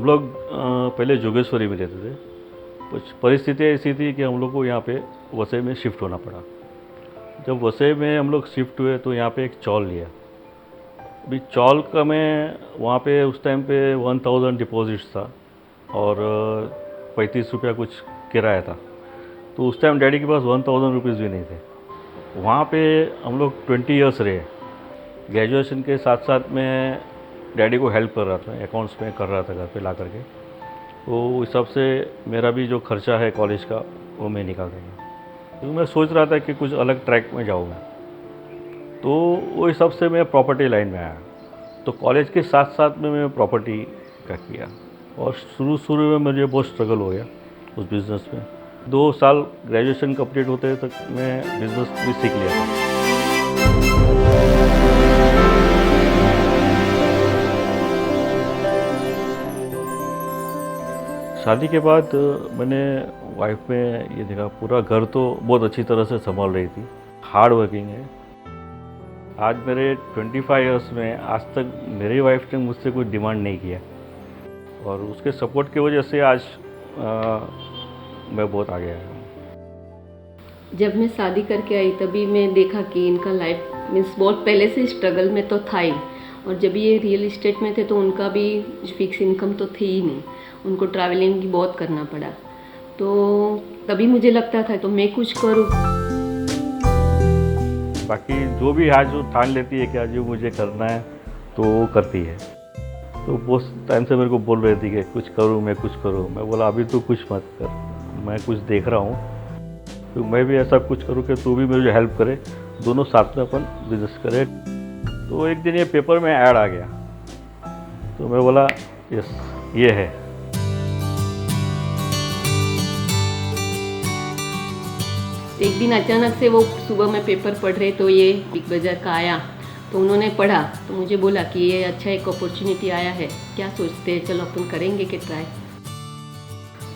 हम लोग पहले जोगेश्वरी में रहते थे। कुछ परिस्थितियाँ ऐसी थी कि हम लोग को यहाँ पे वसई में शिफ्ट होना पड़ा। जब वसई में हम लोग शिफ्ट हुए तो यहाँ पे एक चॉल लिया। अभी चॉल का मैं वहाँ पे उस टाइम पे 1000 डिपॉजिट्स था और 35 रुपया कुछ किराया था। तो उस टाइम डैडी के पास 1000 रुपीज़ भी नहीं थे। वहाँ पे हम लोग 20 ईयर्स रहे। ग्रेजुएशन के साथ साथ मैं डैडी को हेल्प कर रहा था, अकाउंट्स में कर रहा था घर पे ला करके। तो उस हिसाब से मेरा भी जो खर्चा है कॉलेज का वो मैं निकाल देंगे। तो मैं सोच रहा था कि कुछ अलग ट्रैक में जाऊँ मैं। तो वो हिसाब से मैं प्रॉपर्टी लाइन में आया। तो कॉलेज के साथ साथ में मैं प्रॉपर्टी का किया और शुरू में मुझे बहुत स्ट्रगल हो गया उस बिज़नेस में। 2 साल ग्रेजुएशन कंप्लीट होते तक मैं बिज़नेस भी सीख लिया था। शादी के बाद मैंने वाइफ में ये देखा, पूरा घर तो बहुत अच्छी तरह से संभाल रही थी, हार्ड वर्किंग है। आज मेरे 25 इयर्स में आज तक मेरी वाइफ ने मुझसे कोई डिमांड नहीं किया और उसके सपोर्ट की वजह से आज मैं बहुत आगे आया हूँ। जब मैं शादी करके आई तभी मैं देखा कि इनका लाइफ मीन्स बहुत पहले से स्ट्रगल में तो था ही, और जब ये रियल इस्टेट में थे तो उनका भी फिक्स इनकम तो थी ही नहीं, उनको ट्रैवलिंग भी बहुत करना पड़ा। तो तभी मुझे लगता था तो मैं कुछ करूँ। बाकी जो भी आज जो ठान लेती है कि आज जो मुझे करना है तो वो करती है। तो बहुत टाइम से मेरे को बोल रही थी कि कुछ करूँ, मैं कुछ करूँ। मैं बोला अभी तो कुछ मत कर, मैं कुछ देख रहा हूँ, तो मैं भी ऐसा कुछ करूँ कि तू भी मुझे हेल्प करे, दोनों साथ में अपन बिजनेस करें। तो एक दिन ये पेपर में ऐड आ गया तो मैं बोला यस ये है। एक दिन अचानक से वो सुबह में पेपर पढ़ रहे तो ये बिग बाज़ार का आया, तो उन्होंने पढ़ा तो मुझे बोला कि ये अच्छा एक अपॉर्चुनिटी आया है, क्या सोचते हैं, चलो अपन करेंगे कि ट्राई।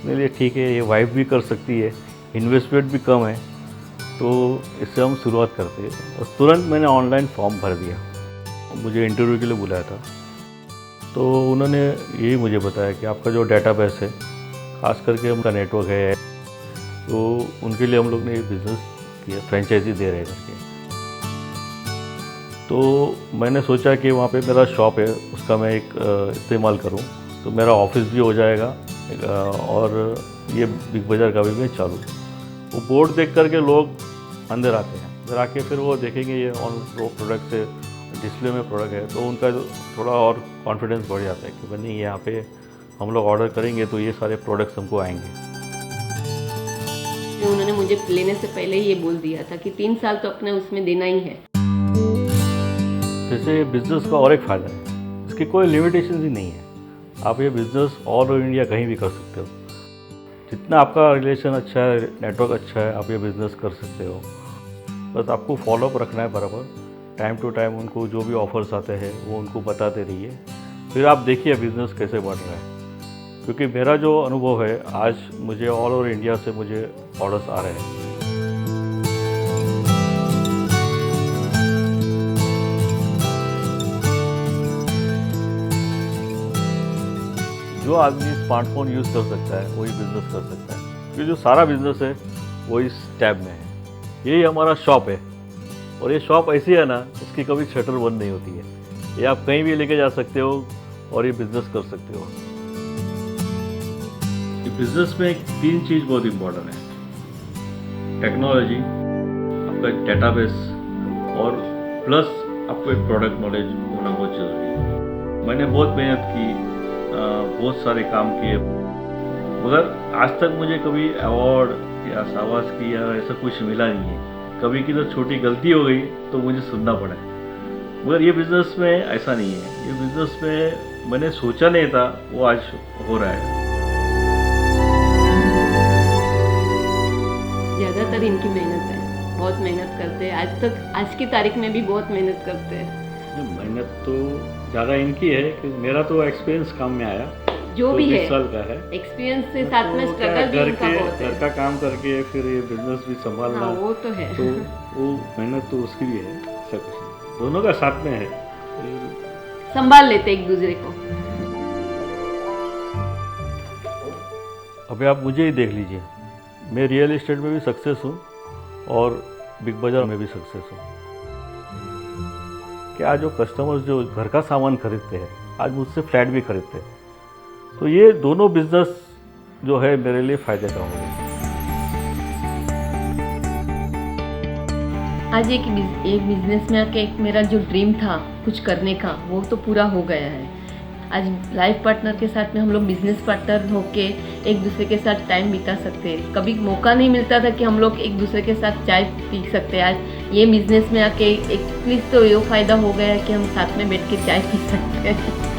मेरे लिए ठीक है, ये वाइफ भी कर सकती है, इन्वेस्टमेंट भी कम है, तो इससे हम शुरुआत करते हैं। और तुरंत मैंने ऑनलाइन फॉर्म भर दिया। मुझे इंटरव्यू के लिए बुलाया था तो उन्होंने यही मुझे बताया कि आपका जो डेटाबेस है, खास करके उनका नेटवर्क है, तो उनके लिए हम लोग ने ये बिज़नेस किया, फ्रेंचाइजी दे रहे करके। तो मैंने सोचा कि वहाँ पे मेरा शॉप है उसका मैं एक इस्तेमाल करूँ, तो मेरा ऑफिस भी हो जाएगा और ये बिग बाज़ार का भी मैं चालू। वो बोर्ड देख करके लोग अंदर आते हैं, अंदर आके फिर वो देखेंगे ये ऑन प्रोडक्ट से डिस्प्ले में प्रोडक्ट है, तो उनका थोड़ा और कॉन्फिडेंस बढ़ जाता है कि भाई नहीं, यहाँ पे हम लोग ऑर्डर करेंगे तो ये सारे प्रोडक्ट्स हमको आएंगे। उन्होंने मुझे लेने से पहले ही ये बोल दिया था कि 3 साल तो अपने उसमें देना ही है। जैसे बिज़नेस का और एक फ़ायदा है, इसकी कोई लिमिटेशन ही नहीं है। आप ये बिज़नेस ऑल ओवर इंडिया कहीं भी कर सकते हो। जितना आपका रिलेशन अच्छा है, नेटवर्क अच्छा है, आप ये बिज़नेस कर सकते हो। बस आपको फॉलोअप रखना है बराबर, टाइम टू टाइम उनको जो भी ऑफ़र्स आते हैं वो उनको बताते रहिए, फिर आप देखिए बिज़नेस कैसे बढ़ रहा है। क्योंकि मेरा जो अनुभव है, आज मुझे ऑल ओवर इंडिया से मुझे ऑर्डर्स आ रहे हैं। जो आदमी स्मार्टफोन यूज़ कर सकता है वही बिज़नेस कर सकता है, क्योंकि जो सारा बिज़नेस है वो इस टैब में है। यही हमारा शॉप है और ये शॉप ऐसी है ना, इसकी कभी शटर बंद नहीं होती है। ये आप कहीं भी लेके जा सकते हो और ये बिज़नेस कर सकते हो। बिज़नेस में 3 चीज़ बहुत इम्पोर्टेंट है, टेक्नोलॉजी, आपका डेटाबेस और प्लस आपको एक प्रोडक्ट नॉलेज होना बहुत ज़रूरी है। मैंने बहुत मेहनत की, बहुत सारे काम किए, मगर आज तक मुझे कभी अवार्ड या शाबाशी या ऐसा कुछ मिला नहीं है। कभी की तो छोटी गलती हो गई तो मुझे सुनना पड़ा है, मगर ये बिज़नेस में ऐसा नहीं है। ये बिज़नेस में मैंने सोचा नहीं था, वो आज हो रहा है। ज़्यादातर इनकी मेहनत है, बहुत मेहनत करते हैं, आज की तारीख में भी बहुत मेहनत करते हैं। मेहनत तो ज़्यादा इनकी है कि मेरा तो एक्सपीरियंस काम में आया, जो भी है 20 साल का है एक्सपीरियंस से साथ में तो स्ट्रगल भी इनका बहुत है। घर का काम करके फिर ये बिजनेस भी संभालना, हाँ, वो तो है। तो वो मेहनत तो उसकी भी है, ऐसा कुछ नहीं, दोनों का साथ में है, संभाल लेते एक दूसरे को। अभी आप मुझे ही देख लीजिए, मैं रियल एस्टेट में भी सक्सेस हूँ और बिग बाज़ार में भी सक्सेस हूँ। कि आज जो कस्टमर्स जो घर का सामान खरीदते हैं, आज मुझसे फ्लैट भी खरीदते हैं, तो ये दोनों बिजनेस जो है मेरे लिए फ़ायदे का हो गया। आज एक बिजनेस में आके एक मेरा जो ड्रीम था कुछ करने का, वो तो पूरा हो गया है। आज लाइफ पार्टनर के साथ में हम लोग बिजनेस पार्टनर होके एक दूसरे के साथ टाइम बिता सकते हैं। कभी मौका नहीं मिलता था कि हम लोग एक दूसरे के साथ चाय पी सकते हैं। आज ये बिजनेस में आके एटलीस्ट तो ये फ़ायदा हो गया है कि हम साथ में बैठ के चाय पी सकते हैं।